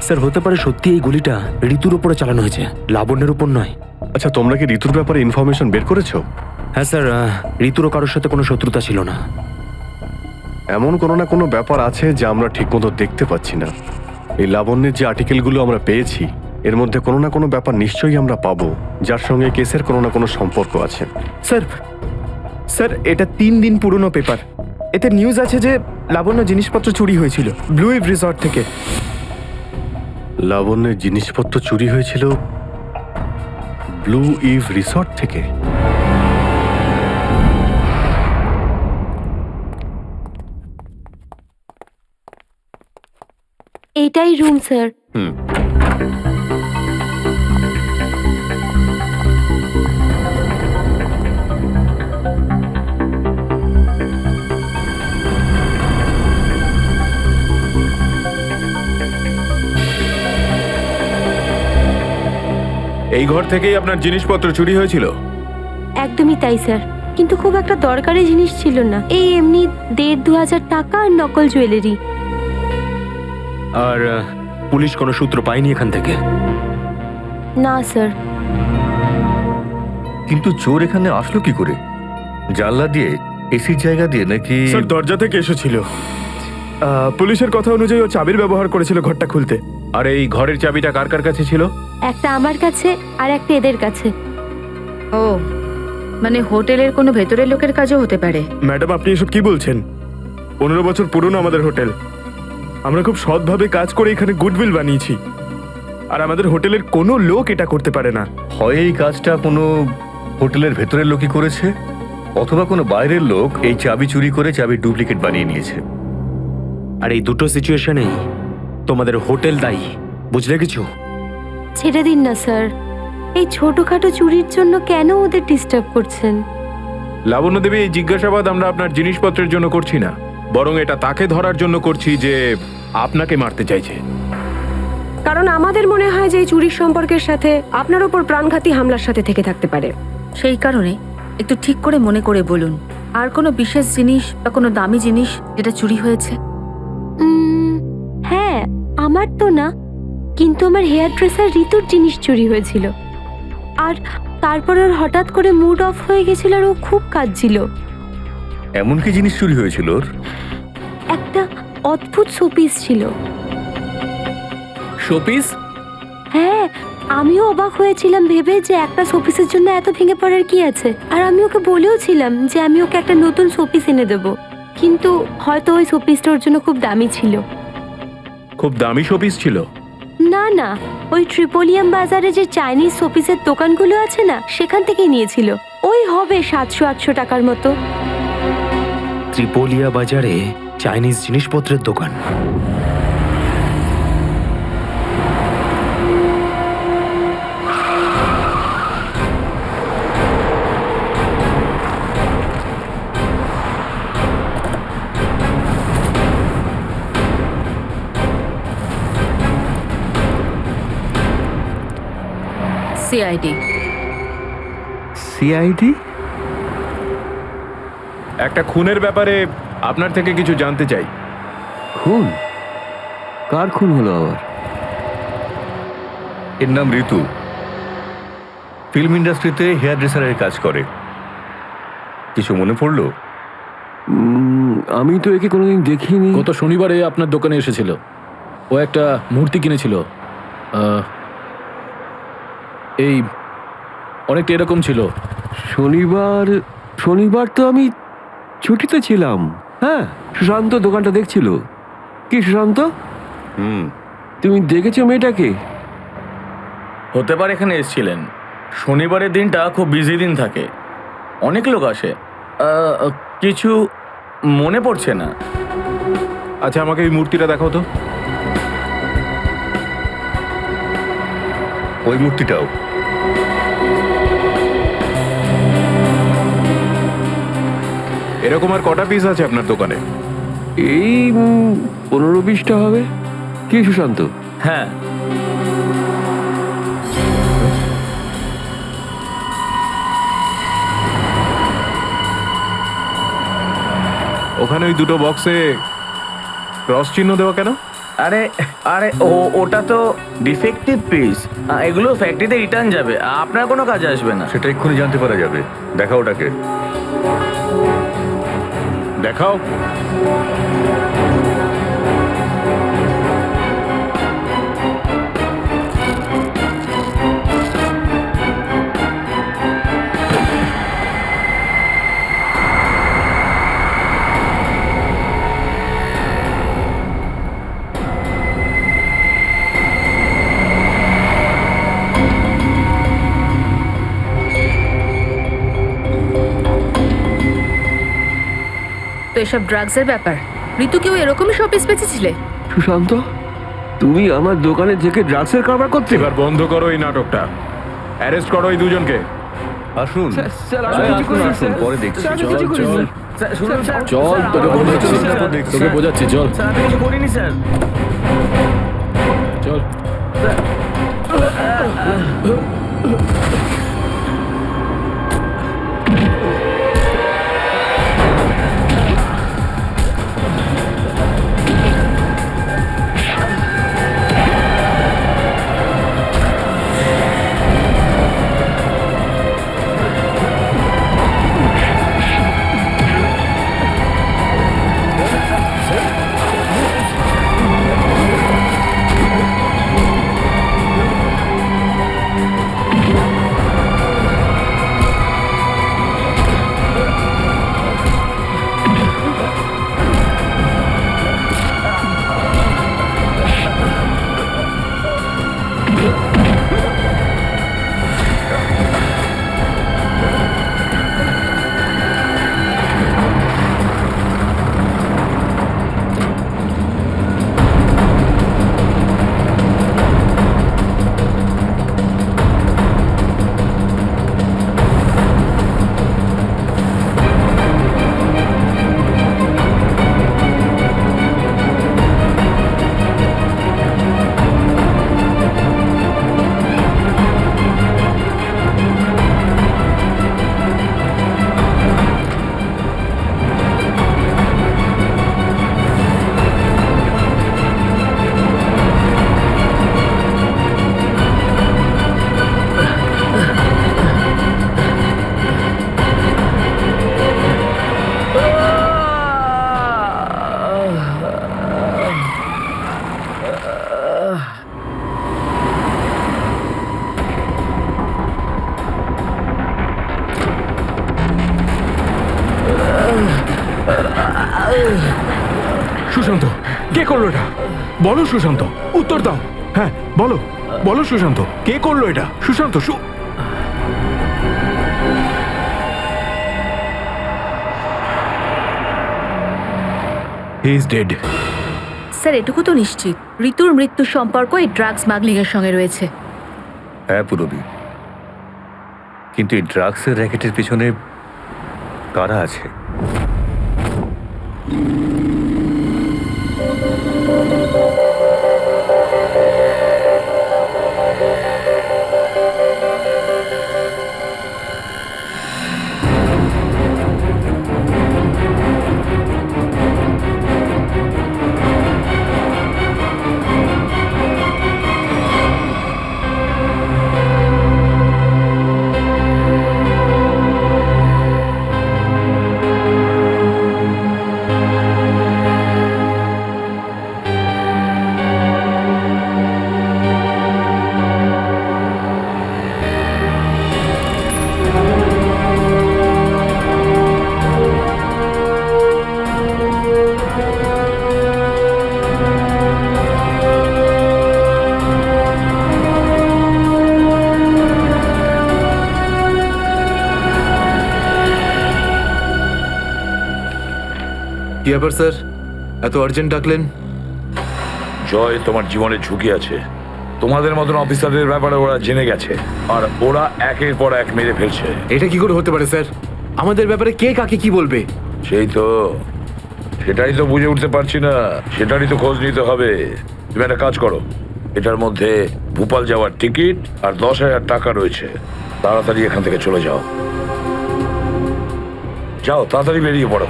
Speaker 5: স্যার হতে পারে সত্যি এই গুলিটা ঋতুর উপরে চালানো হয়েছে, লাবণ্যের উপর নয়।
Speaker 10: আচ্ছা তোমরা কি ঋতুর ব্যাপারে ইনফরমেশন বের করেছো?
Speaker 5: হ্যাঁ স্যার, ঋতুরও কারোর সাথে কোনো শত্রুতা ছিল না।
Speaker 10: এমন কোনো না কোনো ব্যাপার আছে যা আমরা ঠিকমতো দেখতে পাচ্ছি না। এই লাবণ্যের যে আর্টিকেলগুলো আমরা পেয়েছি এর মধ্যে কোনো না কোনো ব্যাপার নিশ্চয়ই আমরা পাবো যার সঙ্গে কেসের কোনো না কোনো সম্পর্ক আছে।
Speaker 13: স্যার স্যার এটা 3 দিন পুরনো পেপার। এতে নিউজ আছে যে লাবণ্য জিনিসপত্র চুরি হয়েছিল ব্লু ইভ রিসর্ট থেকে।
Speaker 10: লাবণ্যের জিনিসপত্র চুরি হয়েছিল ব্লু ইভ রিসর্ট থেকে?
Speaker 9: এটাই রুম স্যার।
Speaker 8: এই ঘর থেকেই আপনার জিনিসপত্র চুরি হয়েছিল?
Speaker 9: একদমই তাই স্যার, কিন্তু খুব একটা দরকারি জিনিস ছিল না, এই এমনি 1,500-2,000 টাকা আর নকল জুয়েলারি।
Speaker 5: আর পুলিশ কোনো সূত্র পায়নি এখান থেকে?
Speaker 9: না স্যার।
Speaker 4: কিন্তু চোর এখানে আসলো কি করে? জানলা দিয়ে, এসির জায়গা দিয়ে নাকি?
Speaker 13: স্যার দরজা থেকে এসেছিল। পুলিশের কথা অনুযায়ী ও চাবির ব্যবহার করেছিল ঘরটা খুলতে।
Speaker 8: আর এই ঘরের চাবিটা কার কার কাছে ছিল?
Speaker 9: একটা আমার কাছে আর একটা এদের কাছে।
Speaker 7: ও মানে হোটেলের কোনো ভেতরের লোকের কাজও হতে পারে।
Speaker 13: ম্যাডাম আপনি এসব কি বলছেন? 15 বছর পুরনো আমাদের হোটেল। আমরা খুব সৎভাবে কাজ করে এখানে গুডউইল বানিয়েছি, আর আমাদের হোটেলের কোনো লোক এটা করতে পারে না।
Speaker 4: হয় এই কাজটা কোনো হোটেলের ভেতরের লোকই করেছে, অথবা কোনো বাইরের লোক এই চাবি চুরি করে চাবির ডুপ্লিকেট বানিয়ে নিয়েছে।
Speaker 5: আর এই দুটো সিচুয়েশনেই তোমাদের হোটেল দায়ী, বুঝলে কিছু?
Speaker 9: ছেড়ে দিন না স্যার, এই ছোটখাটো চুরির জন্য কেন ওদের ডিস্টার্ব করছেন?
Speaker 8: লাবণ্য দেবী, এই জিজ্ঞাসাবাদ আমরা আপনার জিনিসপত্রের জন্য করছি না, বরং এটা তাকে ধরার জন্য করছি যে আপনাকে মারতে চাইছে।
Speaker 14: কারণ আমাদের মনে হয় যে এই চুরির সম্পর্কের সাথে আপনার উপর প্রাণঘাতী হামলার সাথে থেকে থাকতে পারে।
Speaker 7: সেই কারণে একটু ঠিক করে মনে করে বলুন, আর কোনো বিশেষ জিনিস বা কোনো দামি জিনিস যেটা চুরি হয়েছে?
Speaker 9: হ্যাঁ, আমার তো না, কিন্তু আমার হেয়ার ড্রেসার ঋতুর জিনিস চুরি হয়েছিল। আর তারপর ওর হঠাৎ করে মুড অফ হয়ে গেছিল আর ও খুব কাঁদছিল।
Speaker 4: এমন কি জিনিস চুরি হয়েছিল ওর?
Speaker 9: একটা অদ্ভুত শোপিস ছিল।
Speaker 12: শোপিস?
Speaker 9: হ্যাঁ, আমিও অবাক হয়েছিলাম ভেবে যে একটা শোপিসের জন্য এত ভেঙে পড়ার কি আছে। আর আমি ওকে বলেও ছিলাম যে আমি ওকে একটা নতুন শোপিস এনে দেবো, কিন্তু হয়তো ওই শোপিসটা ওর জন্য খুব দামি ছিল।
Speaker 8: খুব দামি শোপিস ছিল?
Speaker 9: না না, ওই ট্রিপোলিয়াম বাজারে যে চাইনিজ শোপিসের দোকানগুলো আছে না, সেখান থেকেই নিয়েছিল। ওই হবে 700-800 টাকার মতো।
Speaker 5: ত্রিপোলিয়া বাজারে চাইনিজ জিনিসপত্রের দোকান?
Speaker 7: সিআইডি।
Speaker 4: সিআইডি?
Speaker 13: একটা খুনের ব্যাপারে আপনার থেকে কিছু জানতে চাই।
Speaker 6: খুন? কার খুন হলো আবার?
Speaker 4: এর নাম ঋতু, ফিল্ম ইন্ডাস্ট্রিতে হেয়ার ড্রেসারের কাজ করে। কিছু মনে পড়লো?
Speaker 6: আমি তো একে কোনোদিন দেখিনি।
Speaker 12: গত শনিবারে আপনার দোকানে এসেছিল। ও একটা মূর্তি কিনেছিল। এই অনেকটা এরকম ছিল।
Speaker 6: শনিবার তো আমি ছুটিতে ছিলাম। হ্যাঁ, সুশান্ত দোকানটা দেখছিল। কি সুশান্ত, তুমি দেখেছো মেয়েটাকে?
Speaker 15: হতে পারে এখানে এসেছিলেন। শনিবারের দিনটা খুব বিজি দিন থাকে, অনেক লোক আসে। কিছু মনে পড়ছে না।
Speaker 13: আচ্ছা, আমাকে এই মূর্তিটা দেখাও তো।
Speaker 4: ওই মূর্তিটাও?
Speaker 13: এরকম আর কটা পিস আছে আপনার দোকানে?
Speaker 6: এই 15-20টা হবে। কি সুশান্ত?
Speaker 15: হ্যাঁ,
Speaker 13: ওখানে ওই দুটো বক্সে ক্রস চিহ্ন দেওয়া কেন?
Speaker 15: আরে আরে ওটা তো ডিফেক্টিভ পিস। এগুলো ফ্যাক্টরিতে রিটার্ন যাবে, আপনার কোনো কাজে আসবে না।
Speaker 4: সেটা এক্ষুনি জানতে পারা যাবে। দেখাও ওটাকে, দেখাও।
Speaker 7: তো এসব ড্রাগসের ব্যাপার। ঋতুকেও এরকমই শোপিস বেঁচেছিলে?
Speaker 6: সুশান্ত, তুমি আমার দোকানে থেকে ড্রাগসের কারবার করতে?
Speaker 13: এবার বন্ধ করো এই নাটকটা। অ্যারেস্ট করো এই দুজনকে।
Speaker 4: আসুন, পরে দেখছি।
Speaker 12: চল, তোকে বোঝাচ্ছি। চল,
Speaker 15: স্যার, আমি কিছু করিনি স্যার।
Speaker 12: চল।
Speaker 13: সুশান্ত, কে করলো এটা? বলো সুশান্ত, উত্তর দাও। হ্যাঁ বলো, বলো সুশান্ত, কে করলো এটা? Sushant, he is dead.
Speaker 7: Sir, এটুকু তো নিশ্চিত ঋতুর মৃত্যুর সম্পর্ক এই ড্রাগ স্মাগলিং এর সঙ্গে রয়েছে।
Speaker 4: হ্যাঁ পুরবি, কিন্তু এই ড্রাগসের র্যাকেটের পিছনে কারা আছে?
Speaker 1: ব্যাপার স্যার, এত আর্জেন্ট ডাকলেন?
Speaker 2: জয়, তোমার জীবনের ঝুঁকি আছে। তোমাদের মতন অফিসারদের ব্যাপারে ওরা জেনে গেছে, আর ওরা একের পর এক মেরে ফেলছে।
Speaker 1: এটা কি করে হতে পারে স্যার? আমাদের ব্যাপারে কে কাকে কি বলবে?
Speaker 2: সেটাই তো বুঝে উঠতে পারছি না, সেটারই তো খোঁজ নিতে হবে। তুমি একটা কাজ করো, এটার মধ্যে ভোপাল যাওয়ার টিকিট আর 10,000 টাকা রয়েছে। তাড়াতাড়ি এখান থেকে চলে যাও। যাও, তাড়াতাড়ি বেরিয়ে পড়ো।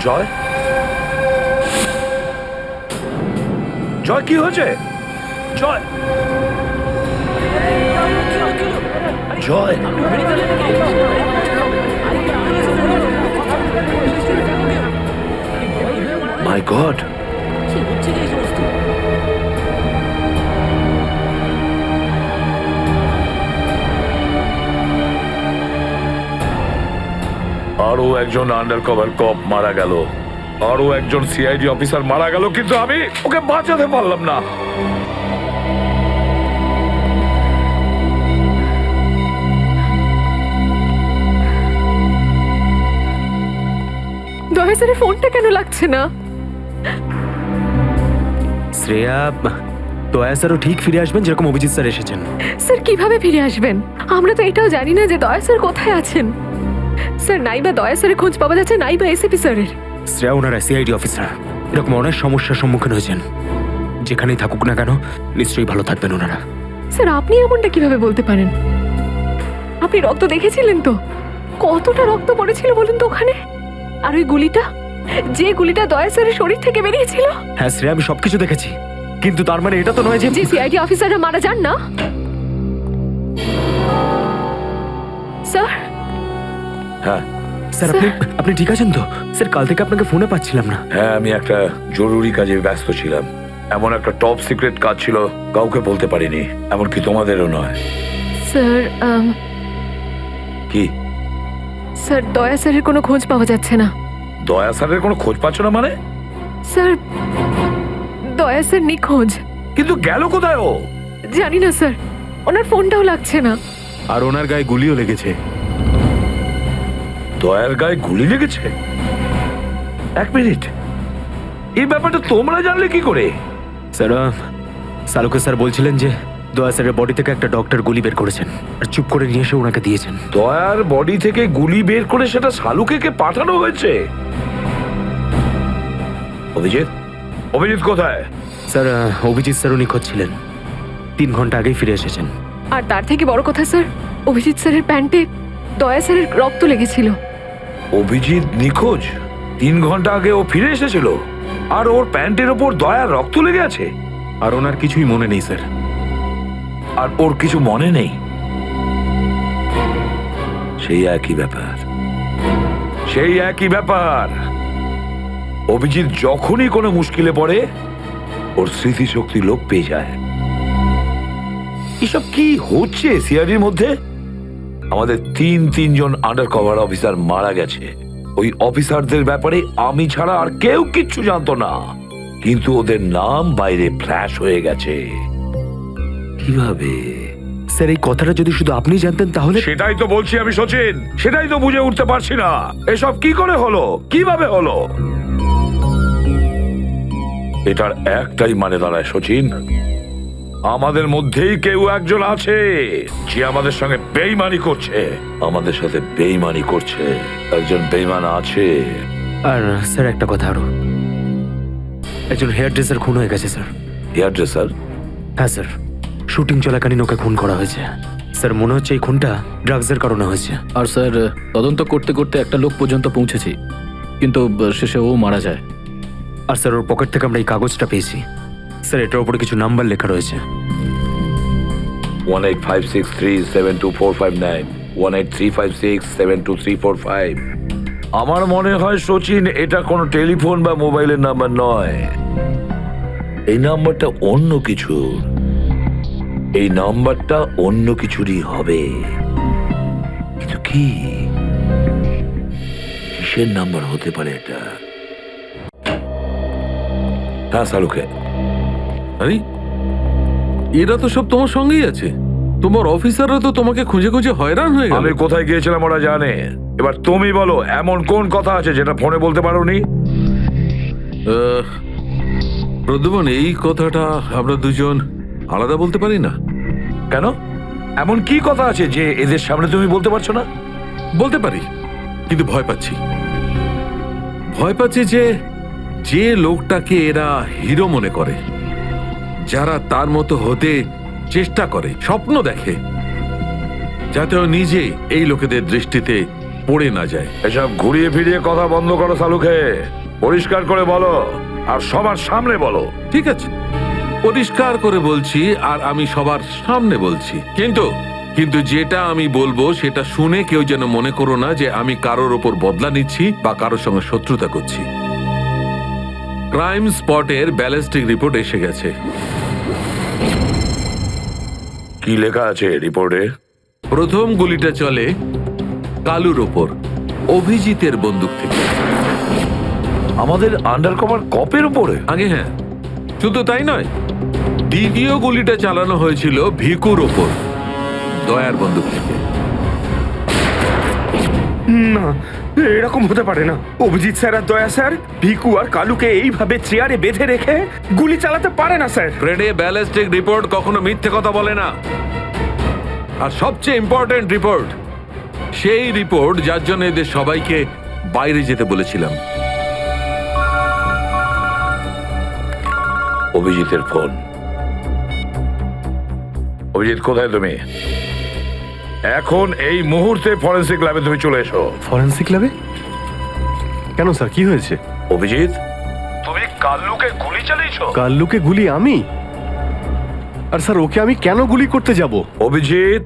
Speaker 2: জয়, জয়, কি হয়েছে? জয়, জয়, মাই গড, আরো একজন আন্ডার কভার কপ মারা গেল, আরো একজন সিআইডি অফিসার মারা গেল, কিন্তু আমি ওকে বাঁচাতে পারলাম না।
Speaker 14: দয়া স্যারের ফোনটা কেন লাগছে না?
Speaker 5: শ্রেয়া, দয়া স্যারও ঠিক ফিরে আসবেন যেরকম অভিজিৎ স্যার এসেছেন।
Speaker 14: স্যার কিভাবে ফিরে আসবেন? আমরা তো এটাও জানি না যে দয়া স্যার কোথায় আছেন। স্যার, নাইবা দয়া স্যারের খোঁজ পাওয়া যাচ্ছে, নাইবা এসিপি স্যারের।
Speaker 5: শ্রেয়া, ওনারা সিআইডি অফিসার, এরকম অনেক সমস্যার সম্মুখীন হয়েছেন। যেখানেই থাকুক না কেন, নিশ্চয়ই ভালো থাকবেন ওনারা।
Speaker 14: স্যার, আপনি এমনটা কিভাবে বলতে পারেন? আপনি রক্ত দেখেছিলেন তো? কতটা রক্ত পড়েছিল বলুন তো ওখানে? আর ওই গুলিটা, যে গুলিটা দয়া স্যারের শরীর থেকে বেরিয়েছিল।
Speaker 5: হ্যাঁ শ্রেয়া, আমি সবকিছু দেখেছি, কিন্তু তার মানে এটা তো নয় যে
Speaker 14: সিআইডি অফিসাররা মারা যান না। স্যার,
Speaker 2: হ্যাঁ
Speaker 5: স্যার, আপনি ঠিক আছেন তো? স্যার, কাল থেকে আপনাকে ফোনে পাচ্ছিলাম না।
Speaker 2: হ্যাঁ, আমি একটা জরুরি কাজে ব্যস্ত ছিলাম। এমন একটা টপ সিক্রেট কাজ ছিল, কাউকে বলতে পারিনি, এমনকি তোমাদেরও নয়।
Speaker 14: স্যার,
Speaker 2: কি?
Speaker 14: স্যার, দয়া স্যারের কোনো খোঁজ পাওয়া যাচ্ছে না।
Speaker 2: দয়া স্যারের কোনো খোঁজ পাচ্ছ না মানে?
Speaker 14: স্যার, দয়া স্যার নিখোঁজ।
Speaker 2: কিন্তু গেল কোথায় ও?
Speaker 14: জানি না স্যার, ওনার ফোনটাও লাগছে না।
Speaker 13: আর ওনার গায়ে গুলিও লেগেছে।
Speaker 2: দয়ার গায়ে গুলি লেগেছে? এক মিনিট, এই ব্যাপারটা তোমরা জানলে কি করে?
Speaker 5: স্যার, সালুকে স্যার বলছিলেন যে দয়া স্যারের বডি থেকে একটা ডক্টর গুলি বের করেছেন আর চুপ করে নিয়ে এসে ওনাকে দিয়েছেন।
Speaker 2: দয়ার বডি থেকে গুলি বের করে সেটা শালুকে পাঠানো হয়েছে? অভিজিৎ, অভিজিৎ কোথায়?
Speaker 5: স্যার, অভিজিৎ স্যারও নিখোঁজ ছিলেন, 3 ঘন্টা আগেই ফিরে এসেছেন।
Speaker 14: আর তার থেকে বড় কথা স্যার, অভিজিৎ স্যারের প্যান্টে দয়া স্যারের রক্ত লেগেছিল।
Speaker 2: অভিজিৎ নিখোঁজ? 3 ঘন্টা আগে ও ফিরে এসেছিল, আর ওর প্যান্টের ওপর দয়ার রক্ত লেগে আছে?
Speaker 13: আর ওনার কিছুই মনে নেই স্যার।
Speaker 2: আর ওর কিছু মনে নেই? সেই একই ব্যাপার, সেই একই ব্যাপার। অভিজিৎ যখনই কোনো মুশকিলে পড়ে, ওর স্মৃতিশক্তি লোপ পেয়ে যায়। এসব কি হচ্ছে সিআইডির মধ্যে? আমাদের তিনজন আন্ডার কভার অফিসার মারা গেছে। ওই অফিসারদের ব্যাপারে আমি ছাড়া আর কেউ কিচ্ছু জানতো না, কিন্তু ওদের নাম বাইরে ফ্ল্যাশ হয়ে গেছে। কিভাবে?
Speaker 5: স্যার, এই কথাটা যদি শুধু আপনি জানতেন তাহলে।
Speaker 2: সেটাই তো বলছি আমি সচিন, সেটাই তো বুঝে উঠতে পারছি না, এসব কি করে হলো, কিভাবে হলো। এটার একটাই মানে দাঁড়ায় সচিন, আমাদের মধ্যেই কেউ একজন আছে যে আমাদের সঙ্গে বেইমানি করছে, আমাদের সাথে বেইমানি করছে। একজন বেইমান আছে।
Speaker 5: আর স্যার, একটা কথা আরো, একজন হেয়ার ড্রেসার খুন হয়ে গেছে স্যার।
Speaker 2: Hair dresser?
Speaker 5: হ্যাঁ স্যার, শুটিং চলাকালীন ওকে খুন করা হয়েছে। স্যার, মনে হচ্ছে এই খুনটা ড্রাগসের কারণে হয়েছে।
Speaker 12: আর স্যার, তদন্ত করতে করতে একটা লোক পর্যন্ত পৌঁছেছি, কিন্তু শেষে ও মারা যায়।
Speaker 5: আর স্যার, ওর পকেট থেকে আমরা এই কাগজটা পেয়েছি। স্যার, এটার উপরে কিছু নাম্বার লেখা রয়েছে।
Speaker 2: 185637245 183567235। আমার মনে হয় সচিন, এটা কোনো টেলিফোন বা মোবাইলের নাম্বার নয়, এই নাম্বারটা অন্য কিছু। এই নাম্বারটা অন্য কিছুরই হবে, কিন্তু কি, কিসের নাম্বার হতে পারে এটা? হ্যাঁ সালুকে।
Speaker 3: আরে, এরা তো সব তোমার সঙ্গেই আছে। তোমার অফিসাররা তো তোমাকে খুঁজে খুঁজে হয়রান হয়ে গেল।
Speaker 2: আমি কোথায় গিয়েছিলাম ওরা জানে। এবার তুমি বলো, এমন কোন কথা আছে যেটা ফোনে বলতে পারোনি?
Speaker 3: প্রদ্যুমন, এই কথাটা আমরা দুজন আলাদা বলতে পারি না?
Speaker 2: কেন? এমন কি কথা আছে যে এদের সামনে তুমি বলতে পারছো না?
Speaker 3: বলতে পারি, কিন্তু ভয় পাচ্ছি। ভয় পাচ্ছি যে যে লোকটাকে এরা হিরো মনে করে, যারা তার মতো হতে চেষ্টা করে, স্বপ্ন দেখে, যাতে ও নিজে এই লোকেদের দৃষ্টিতে পড়ে না যায়।
Speaker 2: এসব ঘুরিয়ে ফিরিয়ে কথা বন্ধ করো সালুকে। পরিষ্কার করে বলো, আর সবার সামনে বলো।
Speaker 3: ঠিক আছে, পরিষ্কার করে বলছি, আর আমি সবার সামনে বলছি। কিন্তু যেটা আমি বলবো সেটা শুনে কেউ যেন মনে করো না যে আমি কারোর ওপর বদলা নিচ্ছি বা কারোর সঙ্গে শত্রুতা করছি। ক্রাইম স্পটের ব্যালিস্টিক রিপোর্ট এসে গেছে।
Speaker 2: কি লেখা আছে রিপোর্টে?
Speaker 3: প্রথম গুলিটা চলে কালুর ওপর, অভিজিতের বন্দুক থেকে।
Speaker 2: আমাদের আন্ডার কভার কপের উপরে?
Speaker 3: আগে হ্যাঁ, শুধু তাই নয়, দ্বিতীয় গুলিটা চালানো হয়েছিল ভিকুর ওপর, দয়ার বন্দুক থেকে।
Speaker 8: না, এরকম হতে পারে না। অভিজিৎ স্যার আর দয়া স্যার ভিকু আর কালুকে এইভাবে চেয়ারে বেঁধে রেখে গুলি চালাতে পারে না স্যার।
Speaker 3: ফ্রেডে, ব্যালিস্টিক রিপোর্ট কখনো মিথ্যে কথা বলে না। আর সবচেয়ে ইম্পর্টেন্ট রিপোর্ট, সেই রিপোর্ট যার জন্য এদের সবাইকে বাইরে যেতে বলেছিলাম।
Speaker 2: অভিজিতের ফোন। অভিজিৎ, কোথায় তুমি? এখন এই মুহূর্তে ফরেন্সিক ল্যাবে তুমি চলে এসো।
Speaker 10: ফরেন্সিক ল্যাবে? কেন স্যার, কি হয়েছে?
Speaker 2: অভিজিৎ, তুমি কাল্লুকে গুলি চালিয়েছো?
Speaker 10: কাল্লুকে গুলি আমি? আর স্যার, ওকে আমি কেন গুলি করতে যাব?
Speaker 2: অভিজিৎ,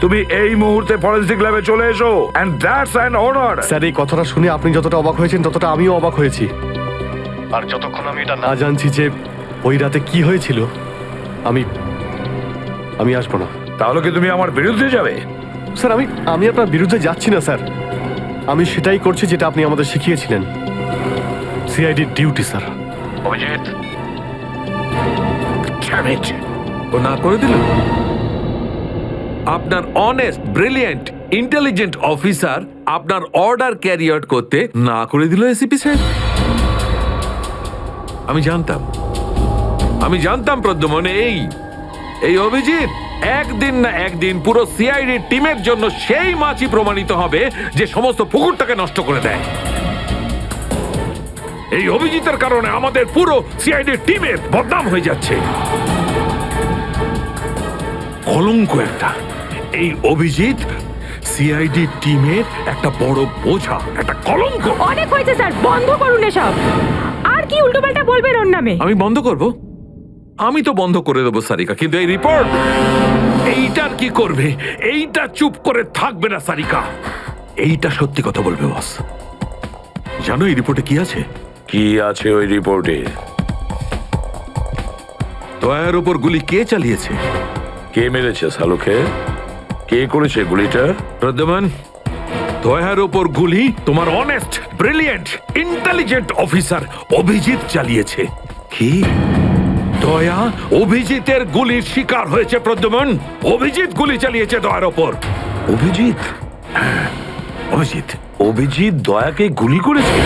Speaker 2: তুমি এই মুহূর্তে ফরেন্সিক ল্যাবে চলে এসো, and that's an order.
Speaker 10: Sir, এই কথাটা শুনে আপনি যতটা অবাক হয়েছেন ততটা আমিও অবাক হয়েছি। আর যতক্ষণ আমি এটা না জানছি যে ওই রাতে কি হয়েছিল, আমি আসবো না।
Speaker 2: তাহলে কি তুমি আমার বিরুদ্ধে যাবে?
Speaker 10: স্যার, আমি আপনার বিরুদ্ধে যাচ্ছি না স্যার। আমি সেটাই করছি যেটা আপনি আমাদের শিখিয়েছিলেন, সিআইডির ডিউটি স্যার।
Speaker 2: অভিজিৎ,
Speaker 3: ও না করে দিল। আপনার অনেস্ট, ব্রিলিয়েন্ট, ইন্টেলিজেন্ট অফিসার আপনার অর্ডার ক্যারি আউট করতে না করে দিল এসিপি সাহেব। আমি জানতাম প্রদ্যুমন, এই অভিজিৎ একদিন না একদিন পুরো সিআইডি টিমের জন্য সেই মাছি প্রমাণিত হবে যে সমস্ত পুকুরটাকে নষ্ট করে দেয়। এই অভিজিতের কারণে আমাদের পুরো সিআইডি টিমের বদনাম হয়ে যাচ্ছে। কলঙ্ক একটা। এই অভিজিৎ সিআইডি টিমের একটা বড় বোঝা, একটা কলঙ্ক।
Speaker 14: অনেক হয়েছে স্যার, বন্ধ করুন এসব। আর কি উল্টোপাল্টা বলবেন ওর নামে?
Speaker 3: আমি বন্ধ করব? আমি তো বন্ধ করে দেবো সারিকা, কিন্তু এই রিপোর্ট, এইটার কি করবে? এইটা চুপ করে থাকবে না সারিকা, এইটা সত্যি কথা বলবে বস। জানো এই রিপোর্টে কি আছে?
Speaker 2: কি আছে ওই রিপোর্টে?
Speaker 3: দয়ার ওপর গুলি কে চালিয়েছে,
Speaker 2: কে মেরেছে সালুকে, কে করেছে গুলিটা?
Speaker 3: প্রদ্যুমন, দয়ার ওপর গুলি তোমার honest, brilliant, intelligent officer Abhijit চালিয়েছে। কি? দয়া অভিজিতের গুলির শিকার হয়েছে প্রদ্যুমন। অভিজিৎ গুলি চালিয়েছে দয়ার ওপর।
Speaker 2: অভিজিৎ? অভিজিৎ দয়াকে গুলি করেছে?